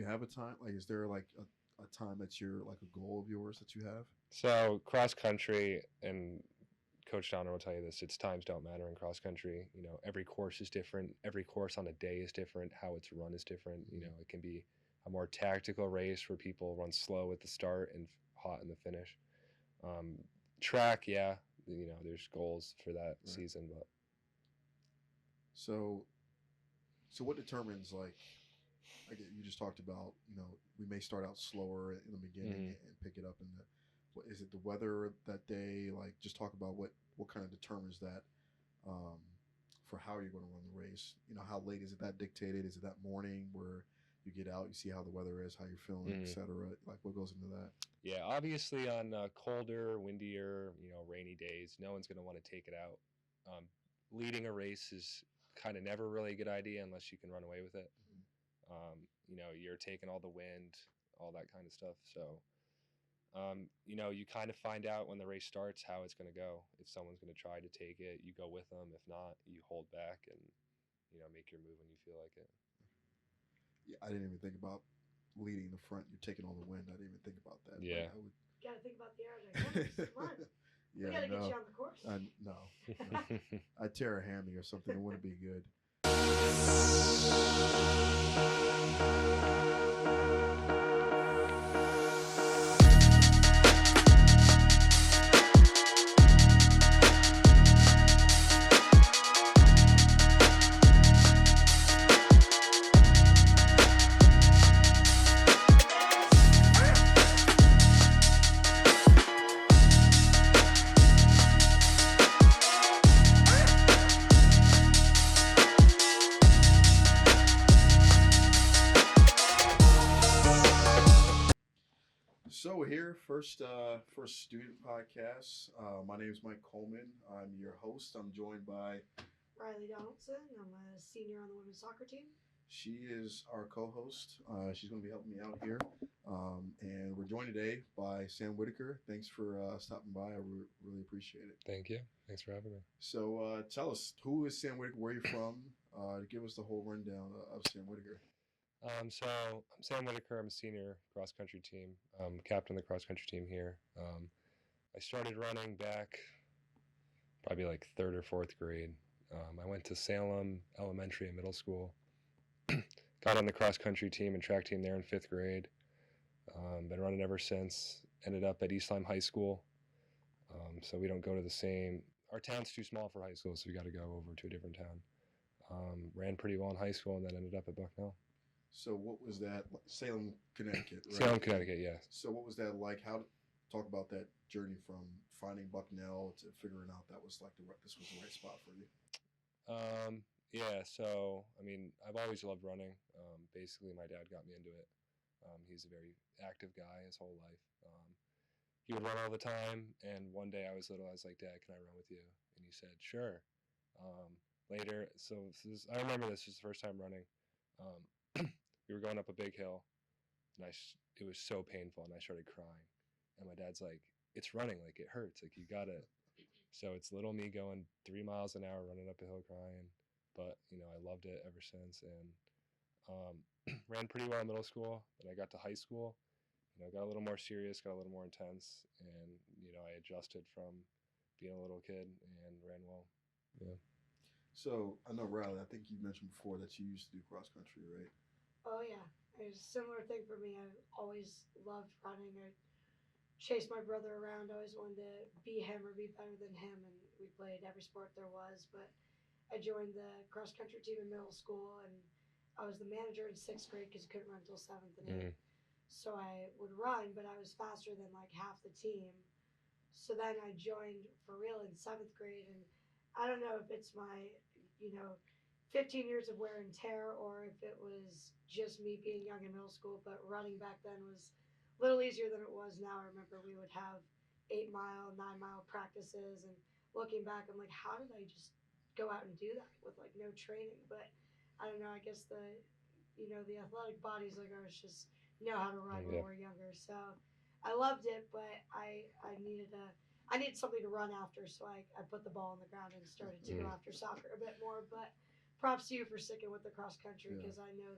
have a time? Like, is there like a time that's your like a goal of yours that you have? So cross country, and Coach Donner will tell you this, it's times don't matter in cross country. Every course is different. Every course on a day is different. How it's run is different. It can be a more tactical race where people run slow at the start and hot in the finish. Um, Track, yeah, there's goals for that Right. season, but So, so what determines like again? You just talked about we may start out slower in the beginning mm-hmm. and pick it up in the. What is it? The weather that day? Like, just talk about what kind of determines that um, for how you're going to run the race. How late is it that dictated? Is it that morning where you get out, you see how the weather is, how you're feeling, Mm-hmm. etc. Like, what goes into that? Yeah, obviously on colder, windier, rainy days, no one's going to want to take it out. Um, Leading a race is kind of never really a good idea unless you can run away with it. You're taking all the wind, all that kind of stuff. So, you kind of find out when the race starts how it's going to go. If someone's going to try to take it, you go with them. If not, you hold back and, make your move when you feel like it. Yeah, I didn't even think about leading the front. You're taking all the wind. I didn't even think about that. Yeah. Like, I would. You gotta think about the aerodynamics. Come on. We Yeah, gotta get no, you on the course. no, no. I'd tear a hammy or something. It wouldn't be good. So we're here, first student podcast. My name is Mike Coleman. I'm your host. I'm joined by Riley Donaldson. I'm a senior on the women's soccer team. she is our co-host. She's going to be helping me out here, and we're joined today by Sam Whittaker. Thanks for stopping by. I really appreciate it. Thank you. Thanks for having me. So tell us, who is Sam Whittaker? Where are you from? Give us the whole rundown of Sam Whittaker. So I'm Sam Whittaker. I'm a senior cross country team, captain of the cross country team here. I started running back probably like third or fourth grade. I went to Salem Elementary and Middle School. Got on the cross country team and track team there in fifth grade. Been running ever since. Ended up at East Lyme High School. So we don't go to the same. Our town's too small for high school, so we got to go over to a different town. Ran pretty well in high school and then ended up at Bucknell. So what was that? Salem, Connecticut, right? Salem, Connecticut, yes. So what was that like? How talk about that journey from finding Bucknell to figuring out that was like this was the right spot for you? Yeah, so I mean, I've always loved running. Basically, my dad got me into it. He's a very active guy his whole life. He would run all the time, and one day I was little. I was like, "Dad, can I run with you?" And he said, "Sure." Later, I remember this was the first time running. We were going up a big hill, and it was so painful, and I started crying. And my dad's like, "It's running, like it hurts, like you gotta." So it's little me going 3 miles an hour running up a hill crying, but I loved it ever since, and ran pretty well in middle school. Then I got to high school, got a little more serious, got a little more intense, and I adjusted from being a little kid and ran well. Yeah. So I know Riley. I think you mentioned before that you used to do cross country, right? Oh yeah, it's a similar thing for me. I've always loved running. I chased my brother around. I always wanted to be him or be better than him, and we played every sport there was. But I joined the cross country team in middle school, and I was the manager in sixth grade because you couldn't run until seventh and eighth. So I would run, but I was faster than like half the team. So then I joined for real in seventh grade, and I don't know if it's my, you know, 15 years of wear and tear, or if it was just me being young in middle school. But running back then was a little easier than it was now. I remember we would have 8 mile, 9 mile practices, and looking back, I'm like, how did I just go out and do that with like no training? But I don't know. I guess the athletic bodies like ours just know how to run when we're younger. So I loved it, but I needed something to run after, so I put the ball on the ground and started to go after soccer a bit more. But props to you for sticking with the cross country because I know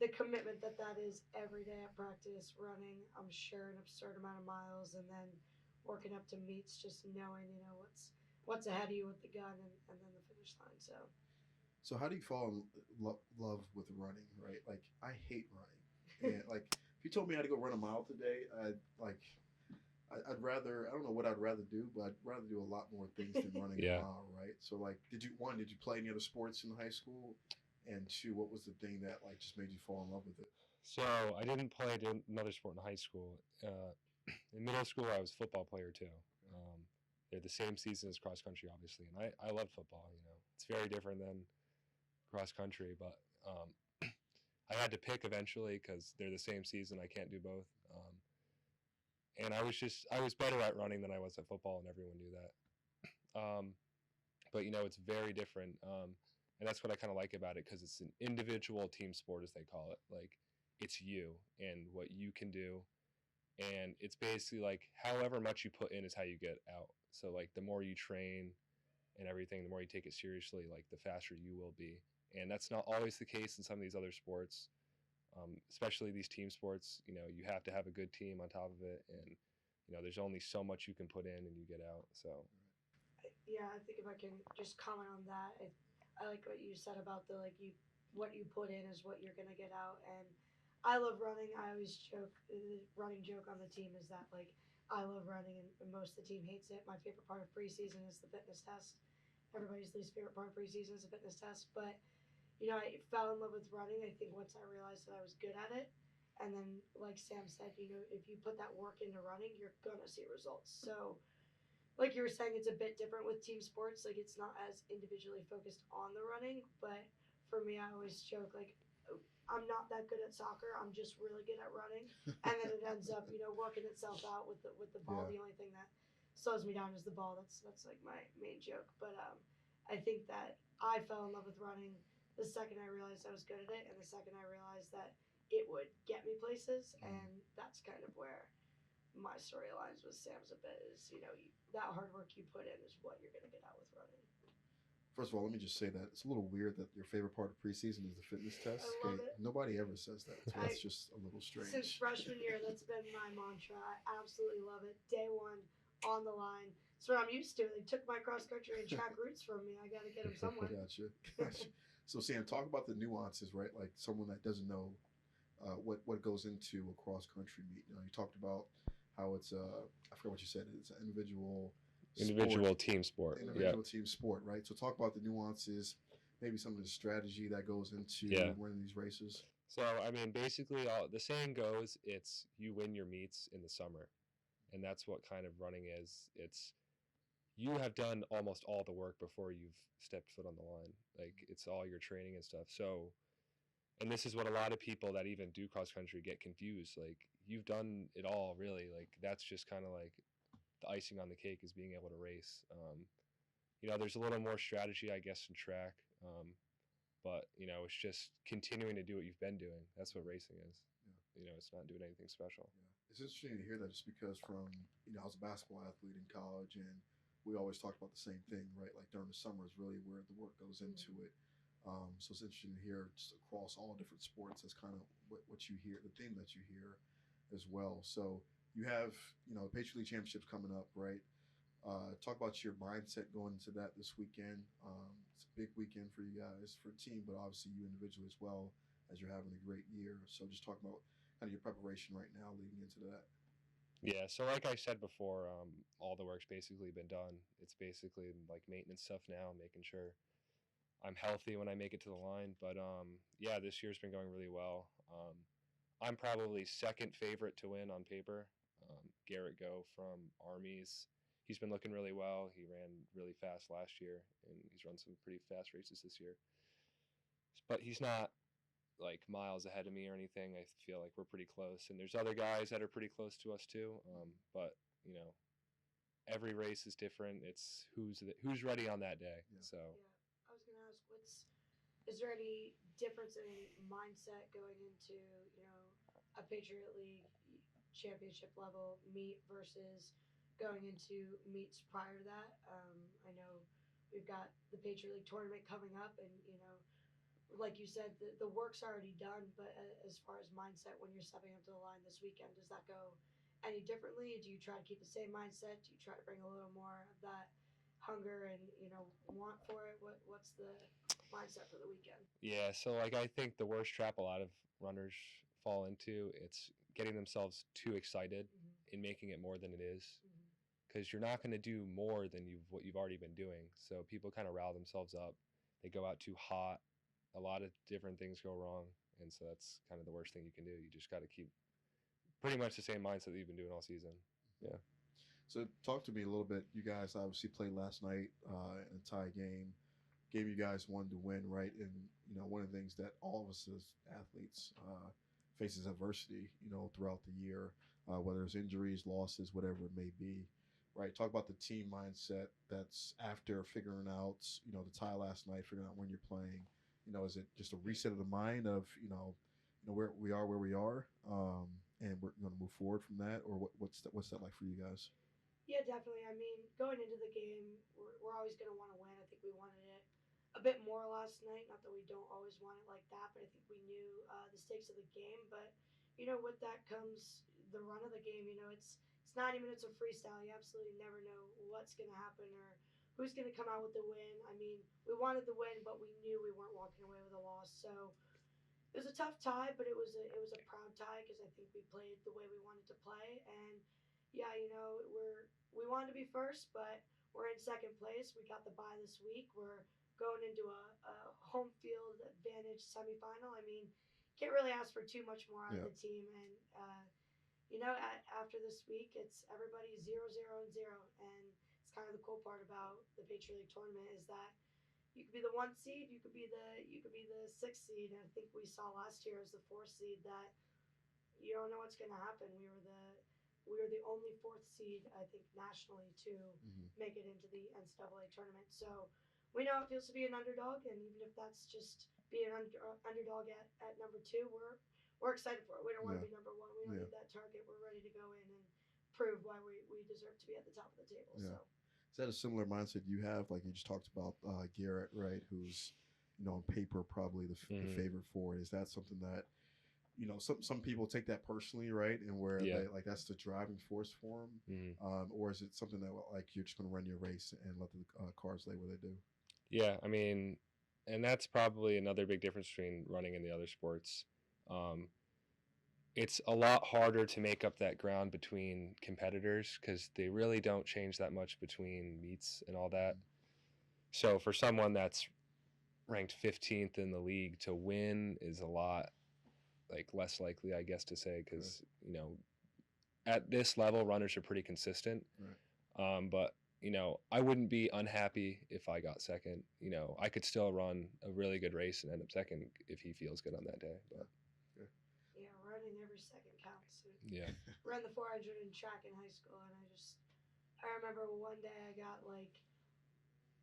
the commitment that is every day at practice, running, I'm sure, an absurd amount of miles, and then working up to meets, just knowing, what's ahead of you with the gun, and then the finish line. So So how do you fall in love with running? Right, like I hate running, and like if you told me I had to go run a mile today, I'd rather, I don't know what I'd rather do, but I'd rather do a lot more things than running a Yeah. mile, right? So like, did you play any other sports in high school? And two, what was the thing that like just made you fall in love with it? So I didn't play another sport in high school. In middle school, I was a football player too. Um, they're the same season as cross country, obviously, and I love football. It's very different than cross country, but I had to pick eventually because they're the same season. I can't do both. And I was better at running than I was at football, and everyone knew that. But it's very different, and that's what I kind of like about it because it's an individual team sport, as they call it. Like it's you and what you can do, and it's basically like however much you put in is how you get out. So like the more you train and everything, the more you take it seriously, like the faster you will be. And that's not always the case in some of these other sports, especially these team sports. You have to have a good team on top of it, and there's only so much you can put in and you get out. So yeah, I think if I can just comment on that, I like what you said about what you put in is what you're gonna get out, and I love running. I always joke, the running joke on the team is that like I love running, and most of the team hates it. My favorite part of preseason is the fitness test. Everybody's least favorite part of preseason is the fitness test, but I fell in love with running. I think once I realized that I was good at it, and then like Sam said, if you put that work into running, you're gonna see results. So like you were saying, it's a bit different with team sports. Like it's not as individually focused on the running, but for me, I always joke like I'm not that good at soccer. I'm just really good at running, and then it ends up working itself out with the ball. Yeah. The only thing that slows me down is the ball. That's like my main joke. But I think that I fell in love with running the second I realized I was good at it, and the second I realized that it would get me places, and that's kind of where my storylines with Sam's a bit is that hard work you put in is what you're gonna get out with running. First of all, let me just say that it's a little weird that your favorite part of preseason is the fitness test. I love it. Nobody ever says that, so that's just a little strange. Since freshman year, that's been my mantra. I absolutely love it. Day one, on the line. That's what I'm used to. They took my cross country and track roots from me. I got to get them somewhere. Gotcha. So Sam, talk about the nuances, right? Like someone that doesn't know what goes into a cross country meet. You talked about how it's I forgot what you said. It's an individual team sport. Team sport, right? So talk about the nuances, maybe some of the strategy that goes into winning these races. So I mean, basically, the saying goes, "It's you win your meets in the summer," and that's what kind of running is. It's you have done almost all the work before you've stepped foot on the line. Like it's all your training and stuff. So, and this is what a lot of people that even do cross country get confused. Like you've done it all, really. Like that's just kind of like the icing on the cake is being able to race. There's a little more strategy, I guess, in track, but it's just continuing to do what you've been doing. That's what racing is. Yeah. It's not doing anything special. Yeah. It's interesting to hear that, just because from I was a basketball athlete in college, and we always talked about the same thing, right? Like during the summer is really where the work goes into it. So it's interesting to hear just across all different sports. That's kind of what you hear, the theme that you hear as well. So you have, Patriot League Championships coming up, right? Talk about your mindset going into that this weekend. It's a big weekend for you guys, for a team, but obviously you individually as well, as you're having a great year. So just talk about kind of your preparation right now leading into that. Yeah, so like I said before, all the work's basically been done. It's basically like maintenance stuff now, making sure I'm healthy when I make it to the line. But yeah, this year's been going really well. I'm probably second favorite to win on paper. Garrett Go from Armies, he's been looking really well. He ran really fast last year, and he's run some pretty fast races this year. But he's not like miles ahead of me or anything. I feel like we're pretty close, and there's other guys that are pretty close to us too. But every race is different. It's who's ready on that day. Yeah. So Yeah, I was gonna ask, is there any difference in mindset going into a Patriot League championship level meet versus going into meets prior to that? I know we've got the Patriot League tournament coming up, and like you said, the work's already done. But as far as mindset, when you're stepping up to the line this weekend, does that go any differently? Do you try to keep the same mindset? Do you try to bring a little more of that hunger and want for it? What's the mindset for the weekend? Yeah, so like I think the worst trap a lot of runners fall into, it's getting themselves too excited Mm-hmm. and making it more than it is, Mm-hmm. because you're not going to do more than what you've already been doing. So people kind of rile themselves up. They go out too hot. A lot of different things go wrong, and so that's kind of the worst thing you can do. You just got to keep pretty much the same mindset that you've been doing all season. Yeah. So talk to me a little bit. You guys obviously played last night in a tie game. Game you guys wanted to win, right? And one of the things that all of us as athletes faces adversity, throughout the year, whether it's injuries, losses, whatever it may be, right? Talk about the team mindset that's after figuring out, the tie last night, figuring out when you're playing. Is it just a reset of the mind of, where we are, and we're going to move forward from that, or what's that like for you guys? Yeah, definitely. I mean, going into the game, we're always going to want to win. I think we wanted it a bit more last night. Not that we don't always want it like that, but I think we knew the stakes of the game. But with that comes the run of the game. It's 90 minutes of freestyle. You absolutely never know what's going to happen or who's going to come out with the win. I mean, we wanted the win, but we knew we weren't walking away with a loss. So it was a tough tie, but it was a proud tie because I think we played the way we wanted to play. And yeah, we wanted to be first, but we're in second place. We got the bye this week. We're going into a home field advantage semifinal. I mean, can't really ask for too much more out of Yeah. the team. And after this week, it's everybody 0, 0, and 0. And it's kind of the cool part about the Patriot League tournament is that you could be the 1 seed, you could be the 6 seed. And I think we saw last year as the 4 seed that you don't know what's going to happen. We were the only 4th seed, I think, nationally to Mm-hmm. make it into the NCAA tournament. So we know how it feels to be an underdog, and even if that's just being an underdog at number 2, we're excited for it. We don't want to Yeah. be number 1. We don't Yeah. need that target. We're ready to go in and prove why we deserve to be at the top of the table. Yeah. So Is that a similar mindset you have? Like you just talked about Garrett, right? Who's, on paper probably the Mhm. favorite for it. Is that something that some people take that personally, right? And where Yeah. they like that's the driving force for them, or is it something that like you're just going to run your race and let the cards lay where they do? Yeah, I mean, and that's probably another big difference between running and the other sports. Um, it's a lot harder to make up that ground between competitors because they really don't change that much between meets and all that. So for someone that's ranked 15th in the league to win is a lot like less likely, I guess, to say, because at this level runners are pretty consistent. Right. But I wouldn't be unhappy if I got second. I could still run a really good race and end up second if he feels good on that day. But yeah, running every second counts. yeah. Ran the 400 in track in high school, and I remember one day I got like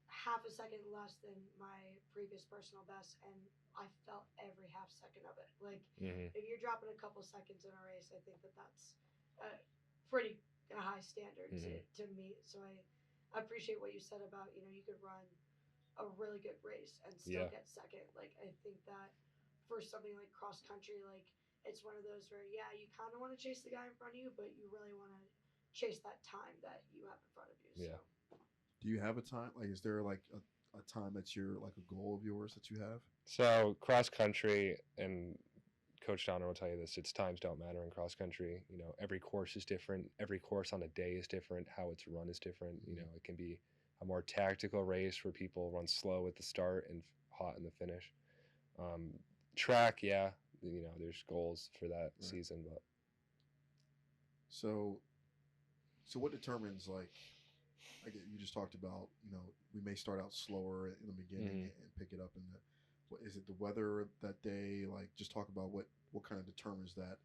half a second less than my previous personal best, and I felt every half second of it. Like Hmm. if you're dropping a couple seconds in a race, I think that's a pretty high standard to meet. So I appreciate what you said about you could run a really good race and still Yeah. get second. Like I think that for something like cross country, like it's one of those where yeah, you kind of want to chase the guy in front of you, but you really want to chase that time that you have in front of you. Yeah. So Do you have a time? Like, is there like a time that's like a goal of yours that you have? So cross country, and Coach Donner will tell you this, it's times don't matter in cross country. Every course is different. Every course on a day is different. How it's run is different. It can be a more tactical race where people run slow at the start and hot in the finish. Track, yeah, there's goals for that Right. season, but So what determines like you just talked about, we may start out slower in the beginning and pick it up in the. What is it? The weather that day? Like, just talk about what kind of determines that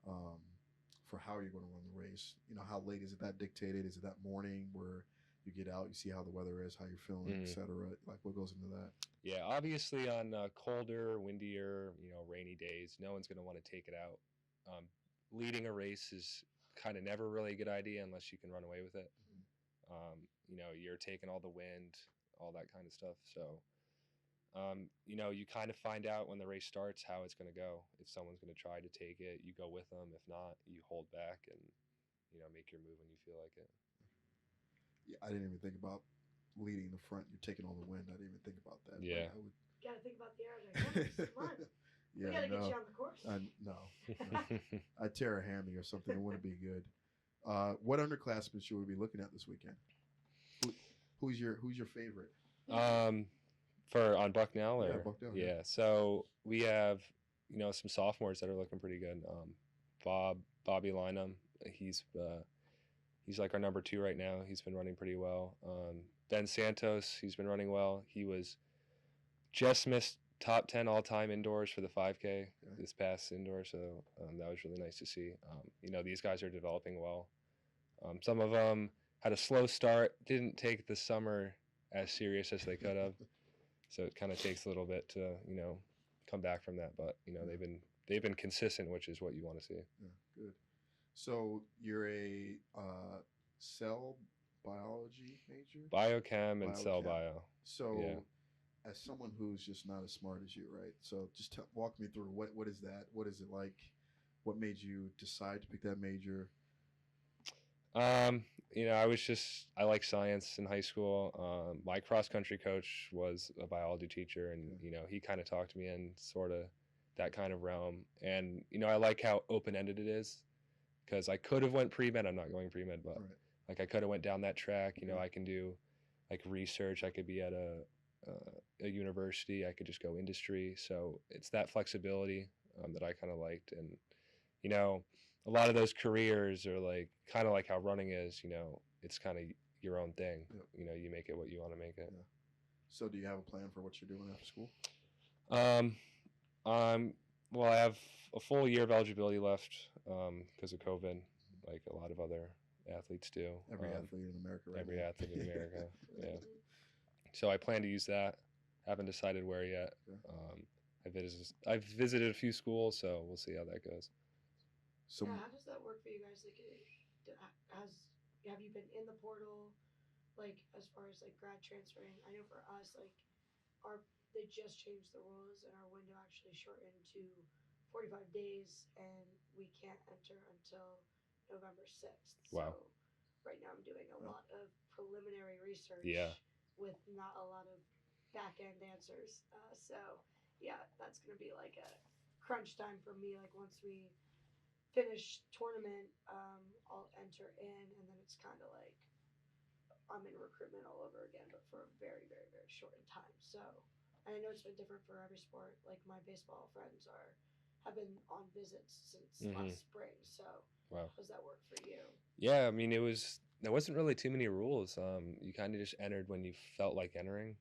for how you're going to run the race. How late is it that dictated? Is it that morning where you get out, you see how the weather is, how you're feeling, etc. Like, what goes into that? yeah, obviously on colder, windier, rainy days, no one's going to want to take it out. Leading a race is kind of never really a good idea unless you can run away with it. You're taking all the wind, all that kind of stuff. So You kind of find out when the race starts how it's going to go. If someone's going to try to take it, you go with them. If not, you hold back and make your move when you feel like it. Yeah, I didn't even think about leading the front. You're taking all the wind. I didn't even think about that. Yeah. I would. You gotta think about the aerodynamics. Come on. We Yeah, gotta get no, you on the course. no. I'd tear a hammy or something. It wouldn't be good. What underclassmen should we be looking at this weekend? Who's your favorite? For on Bucknell, or Bucknell. Yeah. So we have some sophomores that are looking pretty good. Bobby Lynham, he's like our number 2 right now. He's been running pretty well. Ben Santos, he's been running well. He was just missed top 10 all time indoors for the 5K this past indoor, so that was really nice to see. These guys are developing well. Some of them had a slow start, didn't take the summer as serious as they could have, so it kind of takes a little bit to come back from that. But they've been consistent, which is what you want to see. Yeah, good. So you're a cell biology major? Biochem and cell bio. So yeah. As someone who's just not as smart as you, right? So just walk me through what is that? What is it like? What made you decide to pick that major? I like science in high school. My cross country coach was a biology teacher, and he kind of talked me in sort of that kind of realm. And I like how open ended it is, because I could have went pre med. I'm not going pre med, but like I could have went down that track. I can do like research. I could be at a university. I could just go industry. So it's that flexibility that I kind of liked. And a lot of those careers are like kind of like how running is. It's kind of your own thing. Yep. You make it what you want to make it. Yeah. So do you have a plan for what you're doing after school? Well, I have a full year of eligibility left because of COVID, like a lot of other athletes do. Every athlete in America, right? Every athlete in America, yeah. So I plan to use that. Haven't decided where yet. Okay. I've visited a few schools, so we'll see how that goes. So how does that work for you guys? Like, have you been in the portal, like as far as like grad transferring? I know for us, like they just changed the rules, and our window actually shortened to 45 days, and we can't enter until November 6th. Wow. So right now I'm doing a lot of preliminary research. Yeah. With not a lot of back end answers. So yeah, that's gonna be like a crunch time for me. Like once we finish tournament, I'll enter in, and then it's kind of like I'm in recruitment all over again, but for a very, very, very shortened time. So, and I know it's been different for every sport. Like my baseball friends have been on visits since last spring. So wow. How does that work for you? Yeah, I mean there wasn't really too many rules. You kind of just entered when you felt like entering.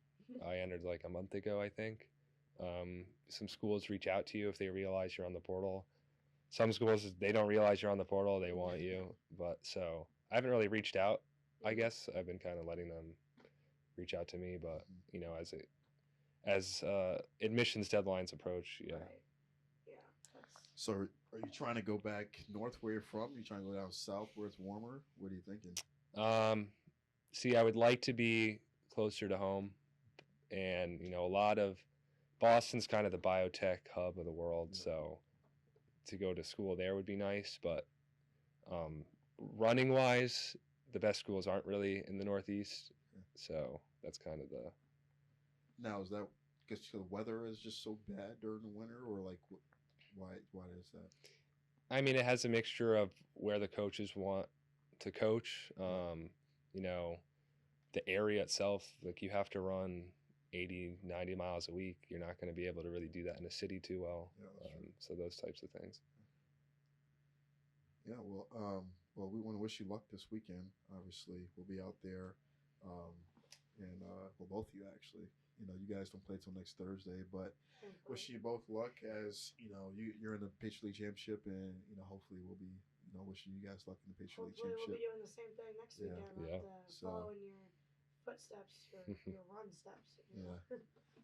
I entered like a month ago, I think. Some schools reach out to you if they realize you're on the portal. Some schools, they don't realize you're on the portal. They want you. But so I haven't really reached out, I guess. I've been kind of letting them reach out to me. But, as admissions deadlines approach, yeah. Right. Yeah. So are you trying to go back north where you're from? Are you trying to go down south where it's warmer? What are you thinking? See, I would like to be closer to home. And, a lot of Boston's kind of the biotech hub of the world. Yeah. So to go to school there would be nice. But running wise, the best schools aren't really in the Northeast. Yeah. So that's kind of the. Now, is that because the weather is just so bad during the winter, or like why is that? I mean, it has a mixture of where the coaches want to coach. The area itself, like you have to run 80, 90 miles a week. You're not going to be able to really do that in a city too well. Yeah, so those types of things. Yeah, well, we want to wish you luck this weekend. Obviously, we'll be out there, and both of you actually. You guys don't play till next Thursday, but wish you both luck as you're in the Patriot League Championship, and hopefully we'll be wishing you guys luck in the Patriot League Championship. We'll be doing the same thing next weekend. Yeah. Following your footsteps, your run steps. Yeah.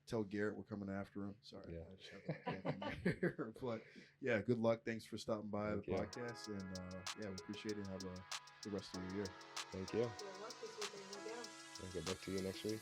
Tell Garrett we're coming after him. Sorry. Yeah. I just have to but yeah, good luck. Thanks for stopping by the podcast, and we appreciate it. Have the rest of the year. Thank you. Good luck this weekend. I'll get back to you next week.